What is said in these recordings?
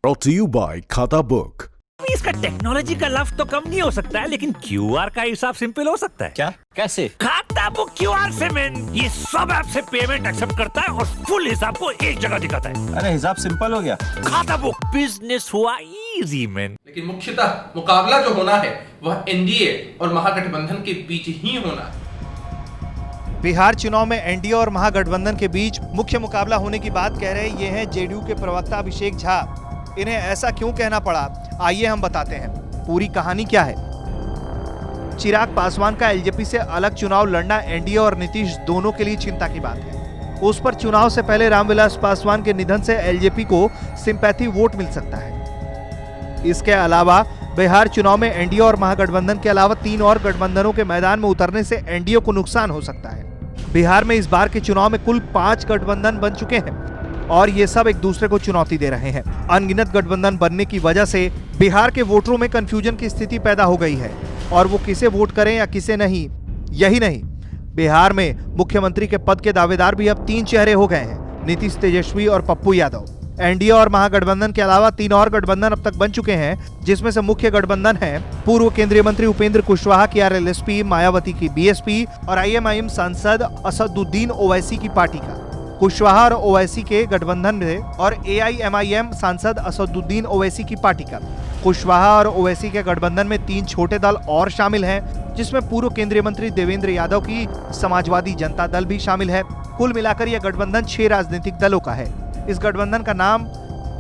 Brought to you by खाता book. इसका technology का लफ्ज तो कम नहीं हो सकता है, लेकिन क्यूआर का हिसाब सिंपल हो सकता है। क्या? कैसे? खाता बुक क्यूआर से मैन, ये सब ऐप से पेमेंट एक्सेप्ट करता है और फुल हिसाब को एक जगह दिखाता है। अरे हिसाब सिंपल हो गया। खाता बुक बिजनेस हुआ इजी मैन। लेकिन मुख्यतः मुकाबला जो होना है वह एनडीए और महागठबंधन के बीच ही होना है। बिहार चुनाव में एनडीए और महागठबंधन के बीच मुख्य मुकाबला होने की बात कह रहे ये हैं जेडीयू के प्रवक्ता अभिषेक झा। इन्हें ऐसा क्यों कहना पड़ा, आइए हम बताते हैं पूरी कहानी क्या है। चिराग पासवान का एलजेपी से अलग चुनाव लड़ना एनडीए और नीतीश दोनों के लिए चिंता की बात है। उस पर चुनाव से पहले रामविलास पासवान के निधन से एलजेपी को सिंपैथी वोट मिल सकता है। इसके अलावा बिहार चुनाव में एनडीए और महागठबंधन के अलावा 3 और गठबंधनों के मैदान में उतरने से एनडीए को नुकसान हो सकता है। बिहार में इस बार के चुनाव में कुल 5 गठबंधन बन चुके हैं और ये सब एक दूसरे को चुनौती दे रहे हैं। अनगिनत गठबंधन बनने की वजह से बिहार के वोटरों में कंफ्यूजन की स्थिति पैदा हो गई है और वो किसे वोट करें या किसे नहीं। यही नहीं, बिहार में मुख्यमंत्री के पद के दावेदार भी अब 3 चेहरे हो गए हैं, नीतीश, तेजस्वी और पप्पू यादव। एनडीए और महागठबंधन के अलावा 3 और गठबंधन अब तक बन चुके हैं, जिसमें से मुख्य गठबंधन है पूर्व केंद्रीय मंत्री उपेंद्र कुशवाहा की आरएलएसपी, मायावती की बीएसपी और आईएमआईएम सांसद असदुद्दीन ओवैसी की पार्टी का। कुशवाहा और ओवैसी के गठबंधन में और एआईएमआईएम सांसद असदुद्दीन ओवैसी की पार्टी का। कुशवाहा और ओवैसी के गठबंधन में 3 छोटे दल और शामिल हैं, जिसमें पूर्व केंद्रीय मंत्री देवेंद्र यादव की समाजवादी जनता दल भी शामिल है। कुल मिलाकर यह गठबंधन 6 राजनीतिक दलों का है। इस गठबंधन का नाम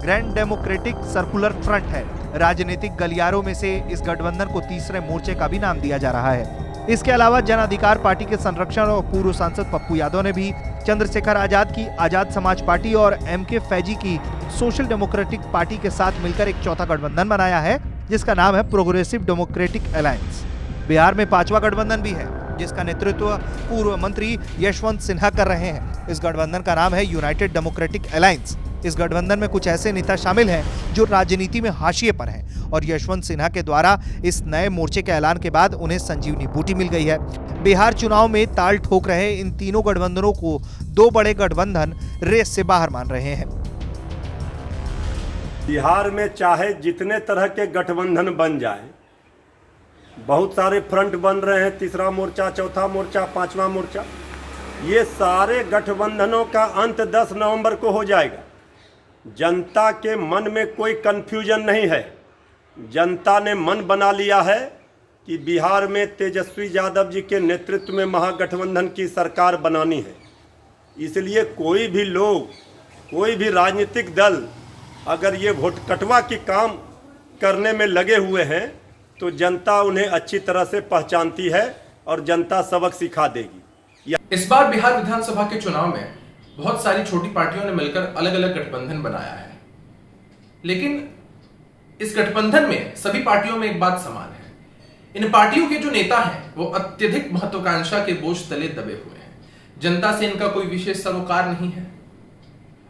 ग्रैंड डेमोक्रेटिक सर्कुलर फ्रंट है। राजनीतिक गलियारों में से इस गठबंधन को तीसरे मोर्चे का भी नाम दिया जा रहा है। इसके अलावा जन अधिकार पार्टी के संरक्षण और पूर्व सांसद पप्पू यादव ने भी चंद्रशेखर आजाद की आजाद समाज पार्टी और एमके फैजी की सोशल डेमोक्रेटिक पार्टी के साथ मिलकर एक चौथा गठबंधन बनाया है, जिसका नाम है प्रोग्रेसिव डेमोक्रेटिक अलायंस। बिहार में 5वां गठबंधन भी है, जिसका नेतृत्व पूर्व मंत्री यशवंत सिन्हा कर रहे हैं। इस गठबंधन का नाम है यूनाइटेड डेमोक्रेटिक अलायंस। इस गठबंधन में कुछ ऐसे नेता शामिल हैं जो राजनीति में हाशिए पर हैं और यशवंत सिन्हा के द्वारा इस नए मोर्चे के ऐलान के बाद उन्हें संजीवनी बूटी मिल गई है। बिहार चुनाव में ताल ठोक रहे इन तीनों गठबंधनों को 2 बड़े गठबंधन रेस से बाहर मान रहे हैं। बिहार में चाहे जितने तरह के गठबंधन बन जाए, बहुत सारे फ्रंट बन रहे हैं, तीसरा मोर्चा, चौथा मोर्चा, 5वां मोर्चा, ये सारे गठबंधनों का अंत 10 नवंबर को हो जाएगा। जनता के मन में कोई कन्फ्यूजन नहीं है। जनता ने मन बना लिया है कि बिहार में तेजस्वी यादव जी के नेतृत्व में महागठबंधन की सरकार बनानी है। इसलिए कोई भी लोग, कोई भी राजनीतिक दल अगर ये वोट कटवा की काम करने में लगे हुए हैं तो जनता उन्हें अच्छी तरह से पहचानती है और जनता सबक सिखा देगी। इस बार बिहार विधानसभा के चुनाव में बहुत सारी छोटी पार्टियों ने मिलकर अलग अलग गठबंधन बनाया है, लेकिन इस गठबंधन में सभी पार्टियों में एक बात समान है। इन पार्टियों के जो नेता हैं वो अत्यधिक महत्वाकांक्षा के बोझ तले दबे हुए हैं। जनता से इनका कोई विशेष सरोकार नहीं है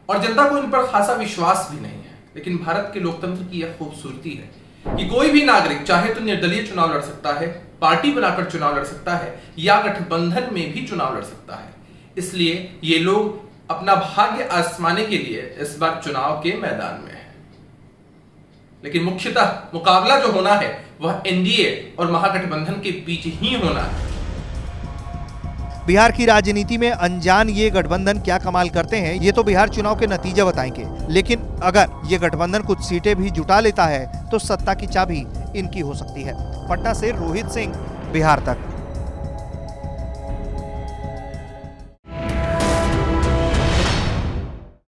और जनता को इन पर खासा विश्वास भी नहीं है। लेकिन भारत के लोकतंत्र की यह खूबसूरती है कि कोई भी नागरिक चाहे तो निर्दलीय चुनाव लड़ सकता है, पार्टी बनाकर चुनाव लड़ सकता है या गठबंधन में भी चुनाव लड़ सकता है। इसलिए ये लोग अपना भाग्य आजमाने के लिए इस बार चुनाव के मैदान में है। लेकिन मुख्यतः मुकाबला जो होना है वह एनडीए और महागठबंधन के बीच ही होना है। बिहार की राजनीति में अनजान ये गठबंधन क्या कमाल करते हैं, ये तो बिहार चुनाव के नतीजे बताएंगे। लेकिन अगर ये गठबंधन कुछ सीटें भी जुटा लेता है तो सत्ता की चाबी इनकी हो सकती है। पटना से रोहित सिंह, बिहार तक।